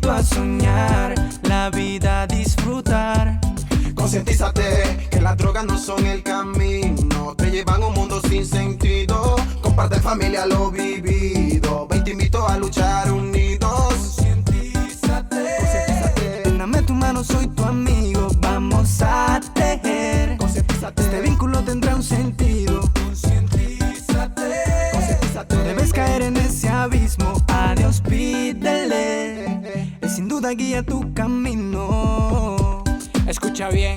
invito a soñar, la vida a disfrutar. Concientízate que las drogas no son el camino, te llevan a un mundo sin sentido. Comparte familia lo vivido, ven te invito a luchar unidos. Concientízate, dame tu mano, soy tu amigo, vamos a tejer. Este vínculo tendrá un sentido. Concientízate, no debes caer en ese abismo, a Dios pídele, Él sin duda guía tu camino. Escucha bien.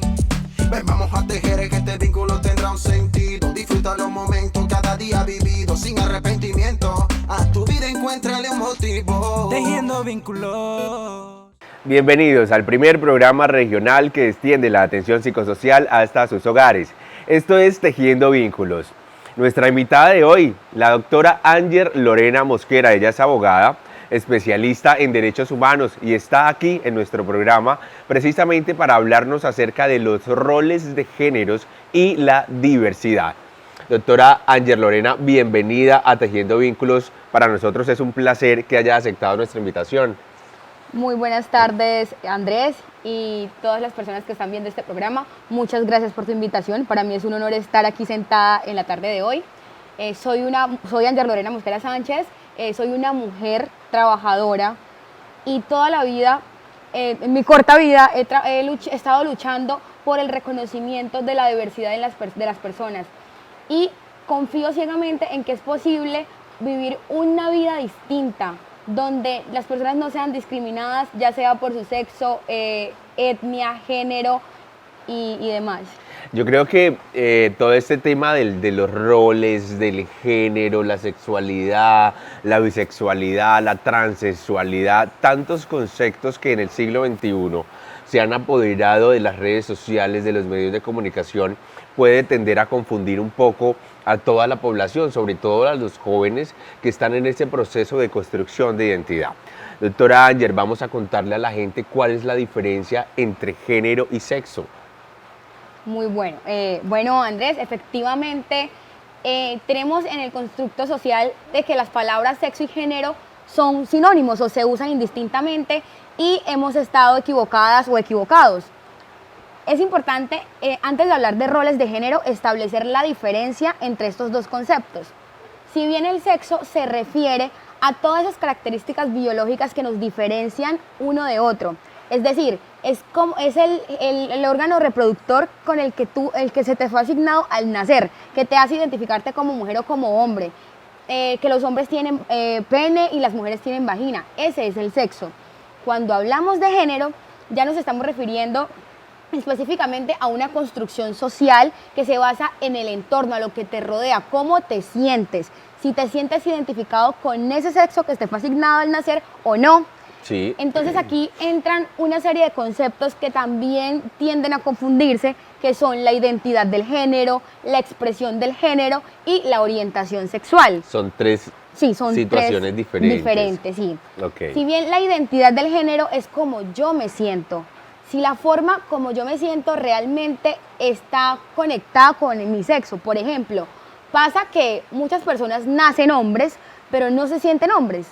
Ven, vamos a tejer, que este vínculo tendrá un sentido. Disfruta los momentos cada día vivido sin arrepentimiento. A tu vida encuéntrale un motivo. Tejiendo vínculos. Bienvenidos al primer programa regional que extiende la atención psicosocial hasta sus hogares. Esto es Tejiendo Vínculos. Nuestra invitada de hoy, la doctora Anger Lorena Mosquera, ella es abogada, especialista en derechos humanos y está aquí en nuestro programa precisamente para hablarnos acerca de los roles de géneros y la diversidad. Doctora Anger Lorena, bienvenida a Tejiendo Vínculos. Para nosotros es un placer que haya aceptado nuestra invitación. Muy buenas tardes, Andrés, y todas las personas que están viendo este programa. Muchas gracias por tu invitación. Para mí es un honor estar aquí sentada en la tarde de hoy. Soy Anger Lorena Mosquera Sánchez. Soy una mujer trabajadora y toda la vida, en mi corta vida, he estado luchando por el reconocimiento de la diversidad de las personas y confío ciegamente en que es posible vivir una vida distinta, donde las personas no sean discriminadas, ya sea por su sexo, etnia, género y demás. Yo creo que todo este tema de los roles, del género, la sexualidad, la bisexualidad, la transexualidad, tantos conceptos que en el siglo XXI se han apoderado de las redes sociales, de los medios de comunicación, puede tender a confundir un poco a toda la población, sobre todo a los jóvenes que están en ese proceso de construcción de identidad. Doctora Anger, vamos a contarle a la gente cuál es la diferencia entre género y sexo. Muy bueno. Bueno, Andrés, efectivamente tenemos en el constructo social de que las palabras sexo y género son sinónimos o se usan indistintamente y hemos estado equivocadas o equivocados. Es importante, antes de hablar de roles de género, establecer la diferencia entre estos dos conceptos. Si bien el sexo se refiere a todas esas características biológicas que nos diferencian uno de otro, es decir, es el órgano reproductor con el que se te fue asignado al nacer, que te hace identificarte como mujer o como hombre, que los hombres tienen pene y las mujeres tienen vagina. Ese es el sexo. Cuando hablamos de género, ya nos estamos refiriendo específicamente a una construcción social que se basa en el entorno, a lo que te rodea, cómo te sientes, si te sientes identificado con ese sexo que te fue asignado al nacer o no. Sí. Entonces aquí entran una serie de conceptos que también tienden a confundirse, que son la identidad del género, la expresión del género y la orientación sexual. Son tres situaciones diferentes. Sí. Okay. Si bien la identidad del género es como yo me siento, si la forma como yo me siento realmente está conectada con mi sexo. Por ejemplo, pasa que muchas personas nacen hombres, pero no se sienten hombres.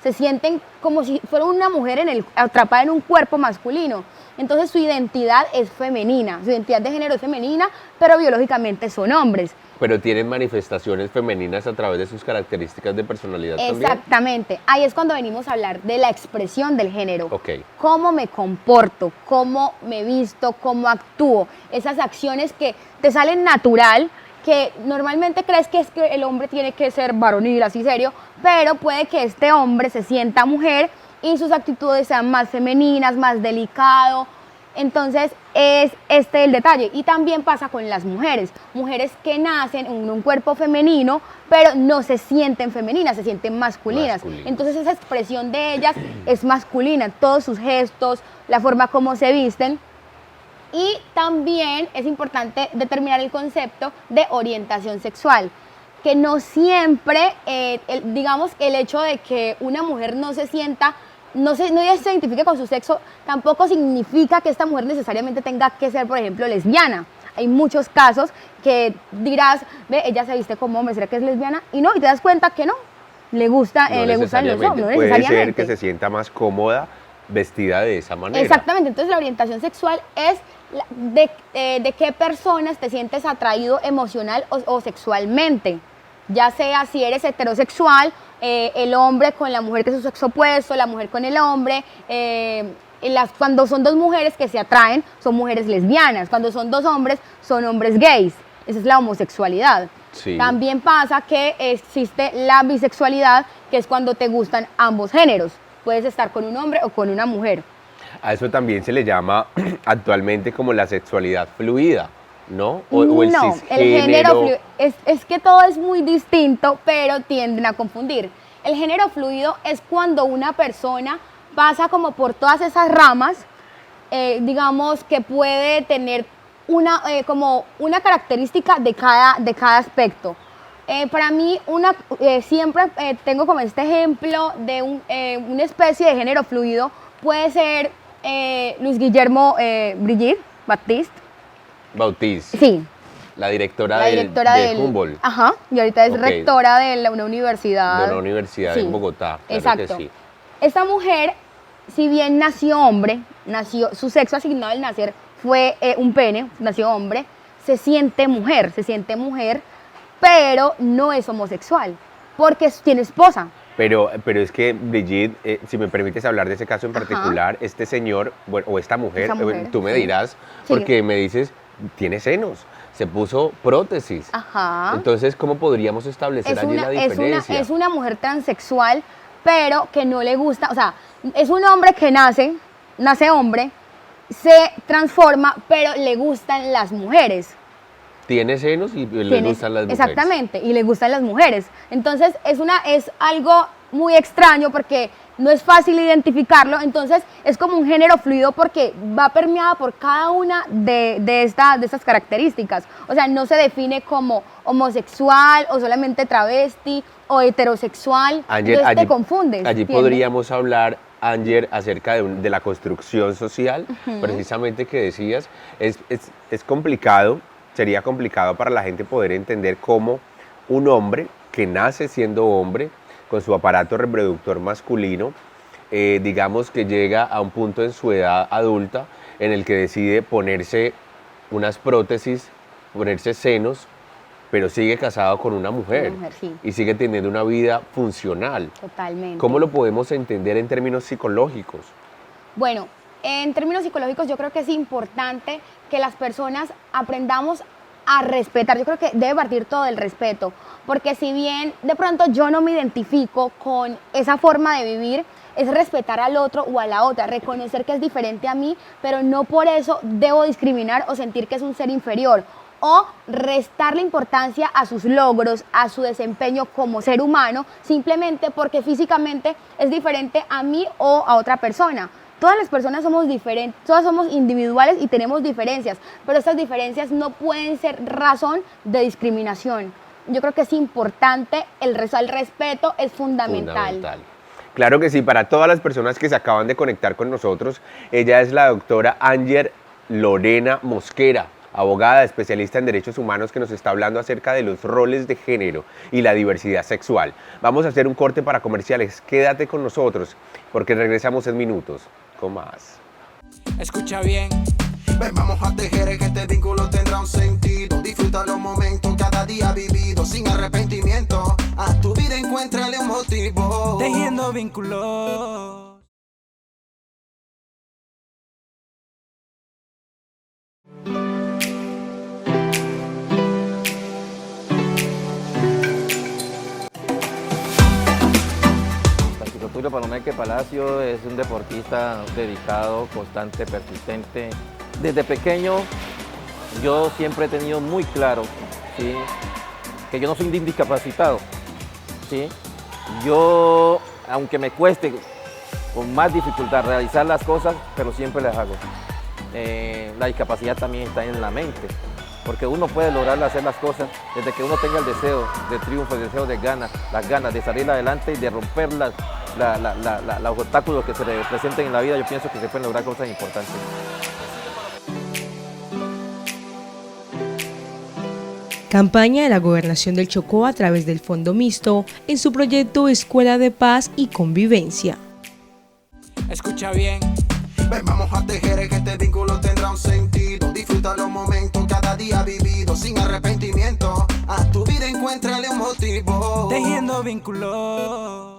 Se sienten como si fuera una mujer atrapada en un cuerpo masculino. Entonces su identidad es femenina, su identidad de género es femenina, pero biológicamente son hombres. Pero tienen manifestaciones femeninas a través de sus características de personalidad también. Exactamente. Ahí es cuando venimos a hablar de la expresión del género. Okay. Cómo me comporto, cómo me visto, cómo actúo. Esas acciones que te salen natural, que normalmente crees que es que el hombre tiene que ser varonil, así serio, pero puede que este hombre se sienta mujer y sus actitudes sean más femeninas, más delicado. Entonces es el detalle. Y también pasa con las mujeres que nacen en un cuerpo femenino, pero no se sienten femeninas, se sienten masculinas. Entonces esa expresión de ellas es masculina, todos sus gestos, la forma como se visten. Y también es importante determinar el concepto de orientación sexual, que no siempre, digamos, el hecho de que una mujer no se sienta, no se identifique con su sexo, tampoco significa que esta mujer necesariamente tenga que ser, por ejemplo, lesbiana. Hay muchos casos que dirás, ve, ella se viste como hombre, ¿será que es lesbiana? Y no, y te das cuenta que no, le gustan los hombres, no puede necesariamente. ser que se sienta más cómoda vestida de esa manera. Exactamente, entonces la orientación sexual es de qué personas te sientes atraído emocional o sexualmente, ya sea si eres heterosexual, el hombre con la mujer que es su sexo opuesto, la mujer con el hombre, cuando son dos mujeres que se atraen, son mujeres lesbianas, cuando son dos hombres, son hombres gays, esa es la homosexualidad. Sí. También pasa que existe la bisexualidad, que es cuando te gustan ambos géneros, puedes estar con un hombre o con una mujer. A eso también se le llama actualmente como la sexualidad fluida, ¿no? O el no, cisgénero. el género fluido, es que todo es muy distinto, pero tienden a confundir. El género fluido es cuando una persona pasa como por todas esas ramas, digamos que puede tener como una característica de cada aspecto. Para mí, siempre tengo como este ejemplo de una especie de género fluido, puede ser Luis Guillermo Brigitte Bautista. Sí. La directora, del Humboldt. Ajá, y ahorita es Ok. rectora de una universidad. De una universidad Sí, en Bogotá. Claro exacto. que sí. Esta mujer, si bien nació hombre, su sexo asignado al nacer fue un pene, nació hombre, se siente mujer, pero no es homosexual, porque tiene esposa. Pero es que, Brigitte, si me permites hablar de ese caso en particular, este señor, bueno, o esta mujer, tú me sí. dirás, Sí. porque me dices, tiene senos, se puso prótesis. Ajá. Entonces, ¿cómo podríamos establecer allí la diferencia? Es una mujer transexual, pero que no le gusta, o sea, es un hombre que nace hombre, se transforma, pero le gustan las mujeres. Tiene senos y le gustan las mujeres. Exactamente, y le gustan las mujeres. Entonces es algo muy extraño porque no es fácil identificarlo, entonces es como un género fluido porque va permeada por cada una de estas características. O sea, no se define como homosexual o solamente travesti o heterosexual, Ángel, entonces te confundes. Allí ¿entiendes? podríamos hablar, Ángel, acerca de la construcción social, precisamente que decías, es complicado, sería complicado para la gente poder entender cómo un hombre que nace siendo hombre, con su aparato reproductor masculino, digamos que llega a un punto en su edad adulta en el que decide ponerse unas prótesis, ponerse senos, pero sigue casado con una mujer, Sí. y sigue teniendo una vida funcional. Totalmente. ¿Cómo lo podemos entender en términos psicológicos? Bueno, en términos psicológicos yo creo que es importante que las personas aprendamos a respetar. Yo creo que debe partir todo del respeto, porque si bien de pronto yo no me identifico con esa forma de vivir, es respetar al otro o a la otra, reconocer que es diferente a mí, pero no por eso debo discriminar o sentir que es un ser inferior, o restarle importancia a sus logros, a su desempeño como ser humano, simplemente porque físicamente es diferente a mí o a otra persona. Todas las personas somos diferentes, todas somos individuales y tenemos diferencias, pero estas diferencias no pueden ser razón de discriminación. Yo creo que es importante, el respeto es fundamental. Claro que sí, para todas las personas que se acaban de conectar con nosotros, ella es la doctora Ángel Lorena Mosquera, abogada, especialista en derechos humanos, que nos está hablando acerca de los roles de género y la diversidad sexual. Vamos a hacer un corte para comerciales. Quédate con nosotros, porque regresamos en minutos con más. Escucha bien. Ven, vamos a tejer que este vínculo tendrá un sentido. Disfruta los momentos cada día vivido sin arrepentimiento. A tu vida encuéntrale un motivo. Tejiendo vínculos. Francisco Tulio Palomeque Palacio es un deportista dedicado, constante, persistente. Desde pequeño yo siempre he tenido muy claro, ¿sí?, que yo no soy discapacitado, ¿sí? Yo, aunque me cueste con más dificultad realizar las cosas, pero siempre las hago. La discapacidad también está en la mente, porque uno puede lograr hacer las cosas desde que uno tenga el deseo de triunfo, el deseo de ganas, las ganas de salir adelante y de romper los obstáculos que se le presenten en la vida. Yo pienso que se pueden lograr cosas importantes. Campaña de la Gobernación del Chocó a través del Fondo Mixto en su proyecto Escuela de Paz y Convivencia. Escucha bien. Ven, vamos a tejer que este vínculo tendrá un sentido. Disfruta los momentos cada día vivido sin arrepentimiento. A tu vida encuéntrale un motivo. Tejiendo vínculos.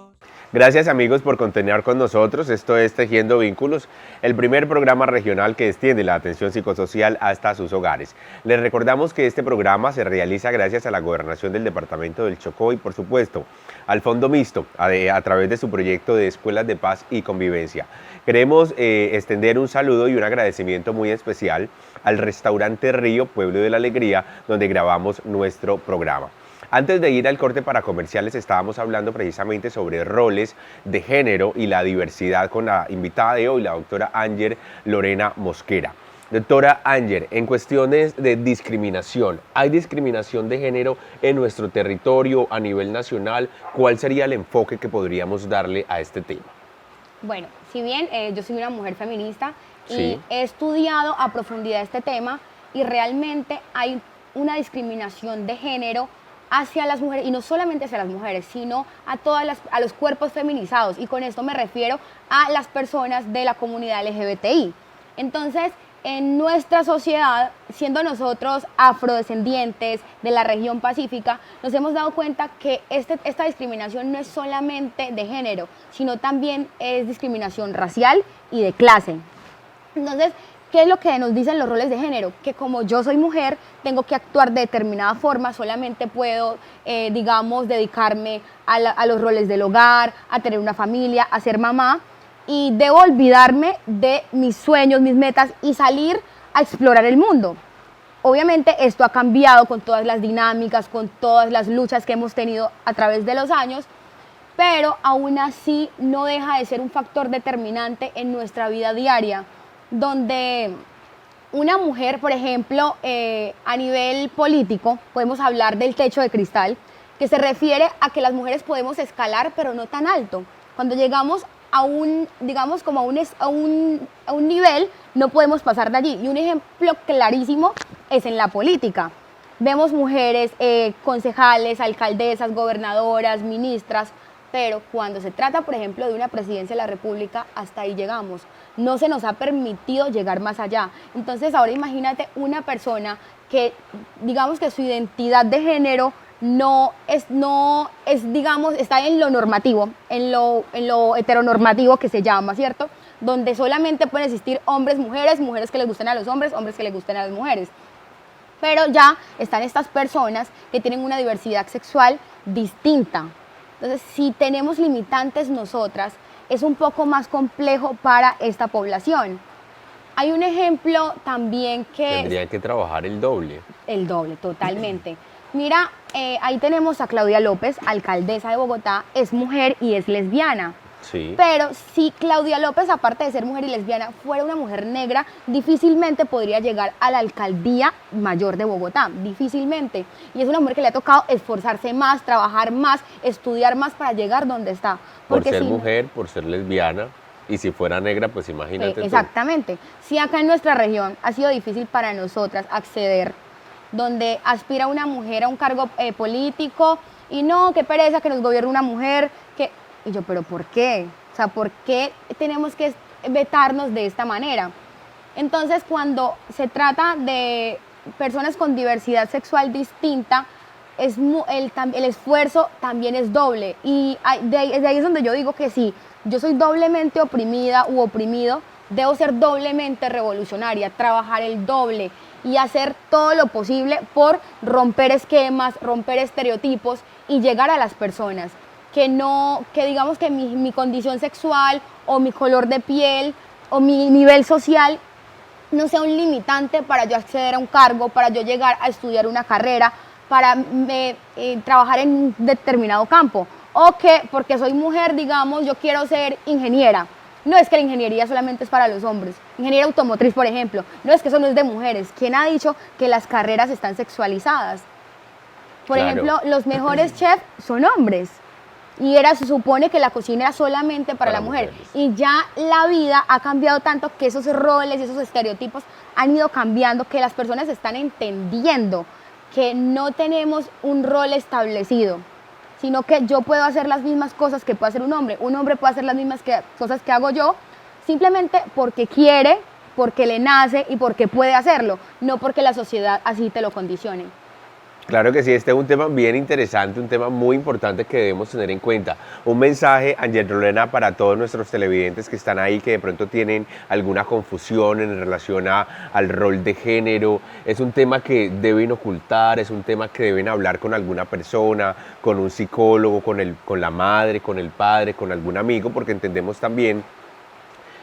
Gracias amigos por continuar con nosotros. Esto es Tejiendo Vínculos, el primer programa regional que extiende la atención psicosocial hasta sus hogares. Les recordamos que este programa se realiza gracias a la Gobernación del Departamento del Chocó y por supuesto al Fondo Mixto a través de su proyecto de Escuelas de Paz y Convivencia. Queremos extender un saludo y un agradecimiento muy especial al restaurante Río, Pueblo de la Alegría, donde grabamos nuestro programa. Antes de ir al corte para comerciales estábamos hablando precisamente sobre roles de género y la diversidad con la invitada de hoy, la doctora Ánger Lorena Mosquera. Doctora Ánger, en cuestiones de discriminación, ¿hay discriminación de género en nuestro territorio a nivel nacional? ¿Cuál sería el enfoque que podríamos darle a este tema? Bueno, si bien yo soy una mujer feminista y Sí. he estudiado a profundidad este tema y realmente hay una discriminación de género hacia las mujeres, y no solamente hacia las mujeres, sino a los cuerpos feminizados, y con esto me refiero a las personas de la comunidad LGBTI. Entonces, en nuestra sociedad, siendo nosotros afrodescendientes de la región pacífica, nos hemos dado cuenta que esta discriminación no es solamente de género, sino también es discriminación racial y de clase. Entonces, ¿qué es lo que nos dicen los roles de género? Que como yo soy mujer, tengo que actuar de determinada forma, solamente puedo, digamos, dedicarme a los roles del hogar, a tener una familia, a ser mamá, y debo olvidarme de mis sueños, mis metas y salir a explorar el mundo. Obviamente esto ha cambiado con todas las dinámicas, con todas las luchas que hemos tenido a través de los años, pero aún así no deja de ser un factor determinante en nuestra vida diaria, donde una mujer, por ejemplo, a nivel político, podemos hablar del techo de cristal, que se refiere a que las mujeres podemos escalar, pero no tan alto. Cuando llegamos a un, digamos, como a un nivel, no podemos pasar de allí. Y un ejemplo clarísimo es en la política. Vemos mujeres concejales, alcaldesas, gobernadoras, ministras, pero cuando se trata, por ejemplo, de una presidencia de la República, hasta ahí llegamos. No se nos ha permitido llegar más allá. Entonces, ahora imagínate una persona que, digamos que su identidad de género no es, digamos, está en lo normativo, en lo heteronormativo que se llama, ¿cierto? Donde solamente pueden existir hombres, mujeres que les gusten a los hombres que les gusten a las mujeres. Pero ya están estas personas que tienen una diversidad sexual distinta. Entonces, si tenemos limitantes nosotras, es un poco más complejo para esta población. Hay un ejemplo también que... Tendrían que trabajar el doble. El doble, totalmente. Mira, ahí tenemos a Claudia López, alcaldesa de Bogotá, es mujer y es lesbiana. Sí. Pero si Claudia López, aparte de ser mujer y lesbiana, fuera una mujer negra, difícilmente podría llegar a la alcaldía mayor de Bogotá, difícilmente. Y es una mujer que le ha tocado esforzarse más, trabajar más, estudiar más para llegar donde está. Por ser si mujer, por ser lesbiana, y si fuera negra, pues imagínate tú. Exactamente. Si acá en nuestra región ha sido difícil para nosotras acceder, donde aspira una mujer a un cargo político, y no, qué pereza que nos gobierne una mujer, que... Y yo, ¿pero por qué? O sea, ¿por qué tenemos que vetarnos de esta manera? Entonces, cuando se trata de personas con diversidad sexual distinta, el esfuerzo también es doble. Y de ahí es donde yo digo que si yo soy doblemente oprimida u oprimido, debo ser doblemente revolucionaria, trabajar el doble y hacer todo lo posible por romper esquemas, romper estereotipos y llegar a las personas. Que digamos que mi condición sexual o mi color de piel o mi nivel social no sea un limitante para yo acceder a un cargo, para yo llegar a estudiar una carrera, para trabajar en un determinado campo. O que porque soy mujer, digamos, yo quiero ser ingeniera. No es que la ingeniería solamente es para los hombres. Ingeniería automotriz, por ejemplo. No es que eso no es de mujeres. ¿Quién ha dicho que las carreras están sexualizadas? Por ejemplo, los mejores chefs son hombres. Y se supone que la cocina era solamente para la mujer. mujeres. Y ya la vida ha cambiado tanto que esos roles y esos estereotipos han ido cambiando, que las personas están entendiendo que no tenemos un rol establecido, sino que yo puedo hacer las mismas cosas que puede hacer un hombre. Un hombre puede hacer las mismas cosas que hago yo, simplemente porque quiere, porque le nace y porque puede hacerlo, no porque la sociedad así te lo condicione. Claro que sí, este es un tema bien interesante, un tema muy importante que debemos tener en cuenta. Un mensaje, Ángel Rolena, para todos nuestros televidentes que están ahí, que de pronto tienen alguna confusión en relación al rol de género. Es un tema que deben ocultar, es un tema que deben hablar con alguna persona, con un psicólogo, con la madre, con el padre, con algún amigo, porque entendemos también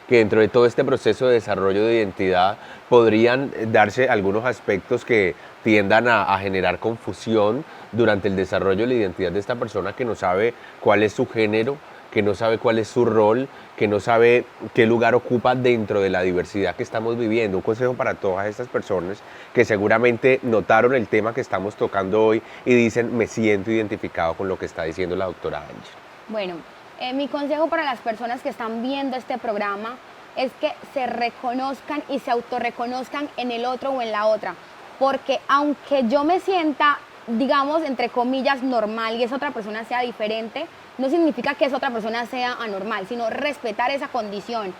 que dentro de todo este proceso de desarrollo de identidad podrían darse algunos aspectos que tiendan a generar confusión durante el desarrollo de la identidad de esta persona que no sabe cuál es su género, que no sabe cuál es su rol, que no sabe qué lugar ocupa dentro de la diversidad que estamos viviendo. Un consejo para todas estas personas que seguramente notaron el tema que estamos tocando hoy y dicen, me siento identificado con lo que está diciendo la doctora Ángel. Bueno, mi consejo para las personas que están viendo este programa es que se reconozcan y se autorreconozcan en el otro o en la otra. Porque aunque yo me sienta, digamos, entre comillas, normal y esa otra persona sea diferente, no significa que esa otra persona sea anormal, sino respetar esa condición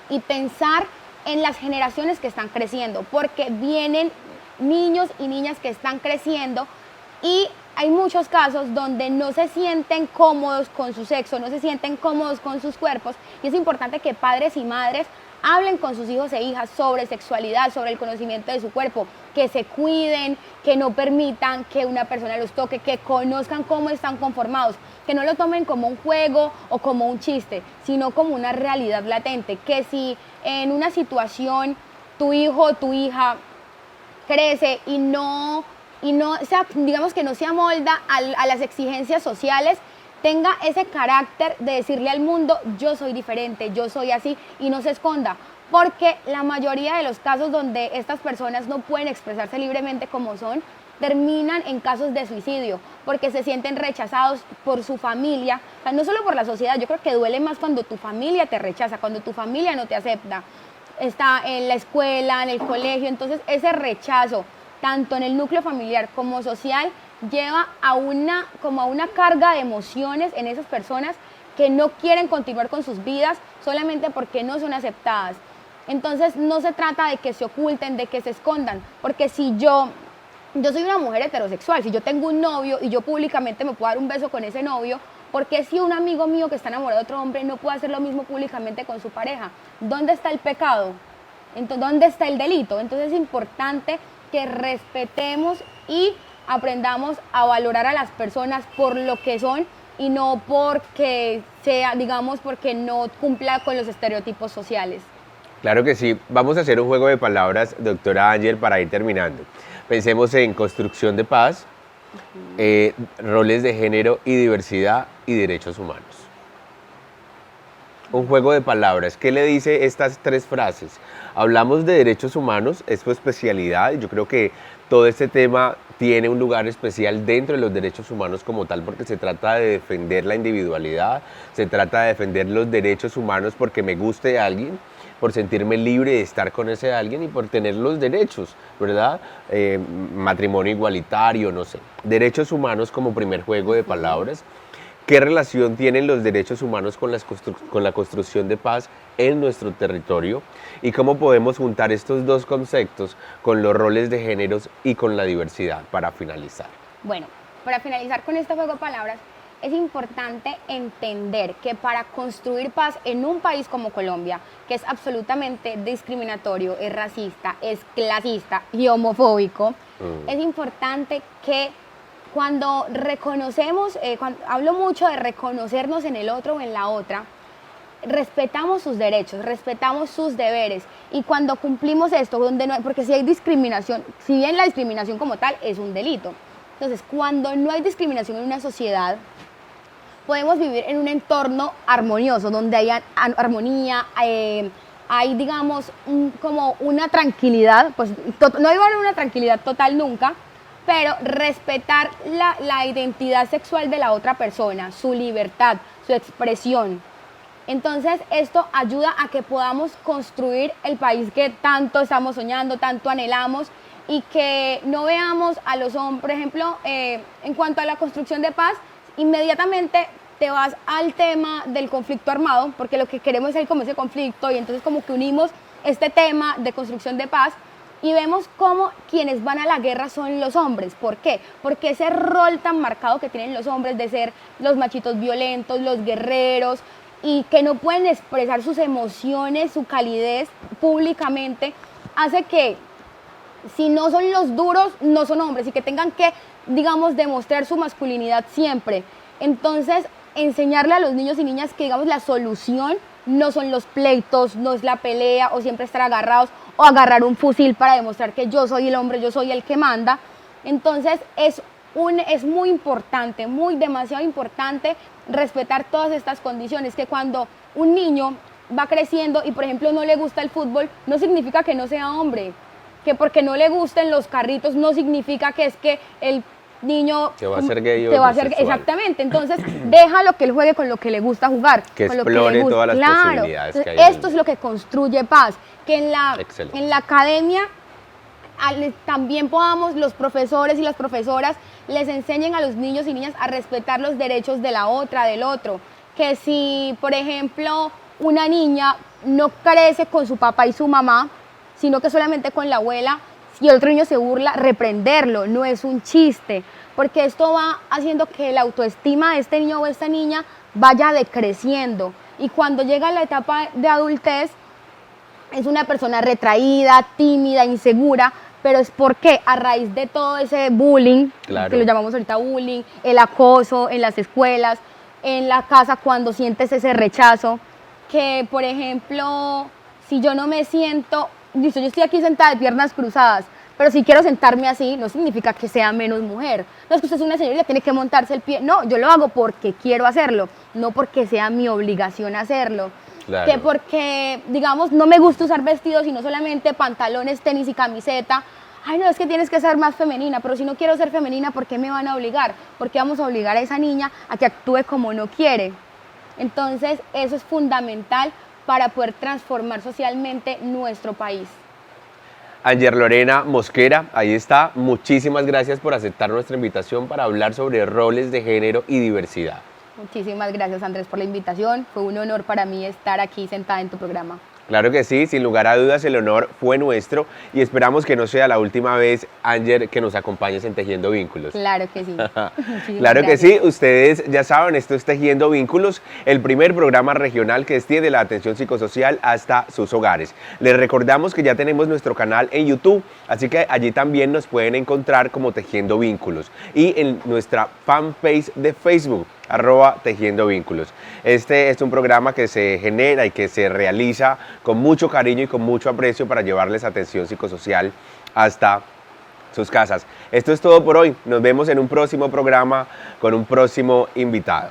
y pensar en las generaciones que están creciendo, porque vienen niños y niñas que están creciendo y hay muchos casos donde no se sienten cómodos con su sexo, no se sienten cómodos con sus cuerpos y es importante que padres y madres hablen con sus hijos e hijas sobre sexualidad, sobre el conocimiento de su cuerpo, que se cuiden, que no permitan que una persona los toque, que conozcan cómo están conformados, que no lo tomen como un juego o como un chiste, sino como una realidad latente, que si en una situación tu hijo o tu hija crece y no digamos que no se amolda a las exigencias sociales, tenga ese carácter de decirle al mundo, yo soy diferente, yo soy así, y no se esconda, porque la mayoría de los casos donde estas personas no pueden expresarse libremente como son, terminan en casos de suicidio, porque se sienten rechazados por su familia, o sea, no solo por la sociedad, yo creo que duele más cuando tu familia te rechaza, cuando tu familia no te acepta, está en la escuela, en el colegio, entonces ese rechazo, tanto en el núcleo familiar como social, lleva a una carga de emociones en esas personas que no quieren continuar con sus vidas solamente porque no son aceptadas. Entonces no se trata de que se oculten, de que se escondan, porque si yo soy una mujer heterosexual, si yo tengo un novio y yo públicamente me puedo dar un beso con ese novio, ¿por qué si un amigo mío que está enamorado de otro hombre no puede hacer lo mismo públicamente con su pareja? ¿Dónde está el pecado? Entonces, ¿dónde está el delito? Entonces es importante que respetemos y aprendamos a valorar a las personas por lo que son y no porque sea, digamos, porque no cumpla con los estereotipos sociales. Claro que sí. Vamos a hacer un juego de palabras, doctora Ángel, para ir terminando. Pensemos en construcción de paz, roles de género y diversidad y derechos humanos. Un juego de palabras. ¿Qué le dice estas tres frases? Hablamos de derechos humanos, es su especialidad. Yo creo que todo este tema tiene un lugar especial dentro de los derechos humanos como tal, porque se trata de defender la individualidad, se trata de defender los derechos humanos porque me guste alguien, por sentirme libre de estar con ese alguien y por tener los derechos, ¿verdad? Matrimonio igualitario, no sé. Derechos humanos como primer juego de palabras. ¿Qué relación tienen los derechos humanos con la construcción de paz en nuestro territorio? ¿Y cómo podemos juntar estos dos conceptos con los roles de géneros y con la diversidad para finalizar? Bueno, para finalizar con este juego de palabras, es importante entender que para construir paz en un país como Colombia, que es absolutamente discriminatorio, es racista, es clasista y homofóbico, es importante que cuando reconocemos, hablo mucho de reconocernos en el otro o en la otra, respetamos sus derechos, respetamos sus deberes y cuando cumplimos esto, porque si hay discriminación, si bien la discriminación como tal es un delito, entonces cuando no hay discriminación en una sociedad, podemos vivir en un entorno armonioso, donde hay armonía, hay digamos como una tranquilidad, pues no iba a haber una tranquilidad total nunca, pero respetar la identidad sexual de la otra persona, su libertad, su expresión. Entonces esto ayuda a que podamos construir el país que tanto estamos soñando, tanto anhelamos y que no veamos a los hombres, por ejemplo, en cuanto a la construcción de paz, inmediatamente te vas al tema del conflicto armado, porque lo que queremos es salir como ese conflicto y entonces como que unimos este tema de construcción de paz y vemos cómo quienes van a la guerra son los hombres. ¿Por qué? Porque ese rol tan marcado que tienen los hombres de ser los machitos violentos, los guerreros y que no pueden expresar sus emociones, su calidez públicamente, hace que si no son los duros, no son hombres y que tengan que, digamos, demostrar su masculinidad siempre. Entonces, enseñarle a los niños y niñas que, digamos, la solución no son los pleitos, no es la pelea o siempre estar agarrados o agarrar un fusil para demostrar que yo soy el hombre, yo soy el que manda. Entonces, es muy importante, demasiado importante respetar todas estas condiciones, que cuando un niño va creciendo y, por ejemplo, no le gusta el fútbol, no significa que no sea hombre, que porque no le gusten los carritos no significa que es que el niño que va a ser gay o que va a ser, homosexual. Exactamente, entonces déjalo que él juegue con lo que le gusta jugar, que con explore lo que le gusta. todas las Claro, posibilidades que hay entonces, en el esto es lo que construye paz, que en la academia también podamos los profesores y las profesoras les enseñen a los niños y niñas a respetar los derechos de la otra, del otro, que si por ejemplo una niña no crece con su papá y su mamá, sino que solamente con la abuela, y el otro niño se burla, reprenderlo, no es un chiste, porque esto va haciendo que la autoestima de este niño o esta niña vaya decreciendo, y cuando llega la etapa de adultez es una persona retraída, tímida, insegura, pero es porque a raíz de todo ese bullying, claro, que lo llamamos ahorita bullying, el acoso en las escuelas, en la casa cuando sientes ese rechazo, que por ejemplo, si yo no me siento, listo, yo estoy aquí sentada de piernas cruzadas, pero si quiero sentarme así, no significa que sea menos mujer. No es que usted es una señorita, tiene que montarse el pie. No, yo lo hago porque quiero hacerlo, no porque sea mi obligación hacerlo. Claro. Que porque, digamos, no me gusta usar vestidos, sino solamente pantalones, tenis y camiseta. Ay, no, es que tienes que ser más femenina, pero si no quiero ser femenina, ¿por qué me van a obligar? ¿Por qué vamos a obligar a esa niña a que actúe como no quiere? Entonces, eso es fundamental para poder transformar socialmente nuestro país. Anger Lorena Mosquera, ahí está. Muchísimas gracias por aceptar nuestra invitación para hablar sobre roles de género y diversidad. Muchísimas gracias, Andrés, por la invitación. Fue un honor para mí estar aquí sentada en tu programa. Claro que sí, sin lugar a dudas el honor fue nuestro y esperamos que no sea la última vez, Anger, que nos acompañes en Tejiendo Vínculos. Claro que sí. Claro que sí, ustedes ya saben, esto es Tejiendo Vínculos, el primer programa regional que extiende la atención psicosocial hasta sus hogares. Les recordamos que ya tenemos nuestro canal en YouTube, así que allí también nos pueden encontrar como Tejiendo Vínculos y en nuestra fanpage de Facebook, @Tejiendo Vínculos. Este es un programa que se genera y que se realiza con mucho cariño y con mucho aprecio para llevarles atención psicosocial hasta sus casas. Esto es todo por hoy. Nos vemos en un próximo programa con un próximo invitado.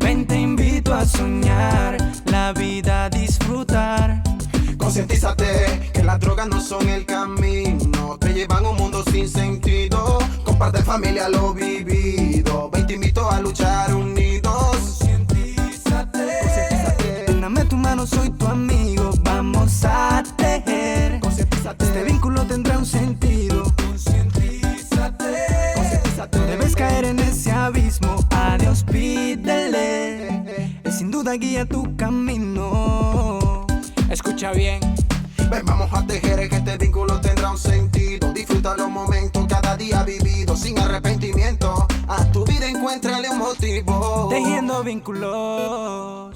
Ven, te invito a soñar, la vida a disfrutar. Concientízate que las drogas no son el camino, te llevan a un mundo sin sentido. Comparte familia lo vivido, ven te invito a luchar unidos. Concientízate, dame tu mano, soy tu amigo, vamos a tejer. Concientízate, este vínculo tendrá un sentido. Concientízate, concientízate, no debes caer en ese abismo, a Dios pídele, Él sin duda guía tu camino. Escucha bien. Ven, vamos a tejer que este vínculo tendrá un sentido. Disfruta los momentos cada día vivido sin arrepentimiento. A tu vida encuéntrale un motivo. Tejiendo vínculos.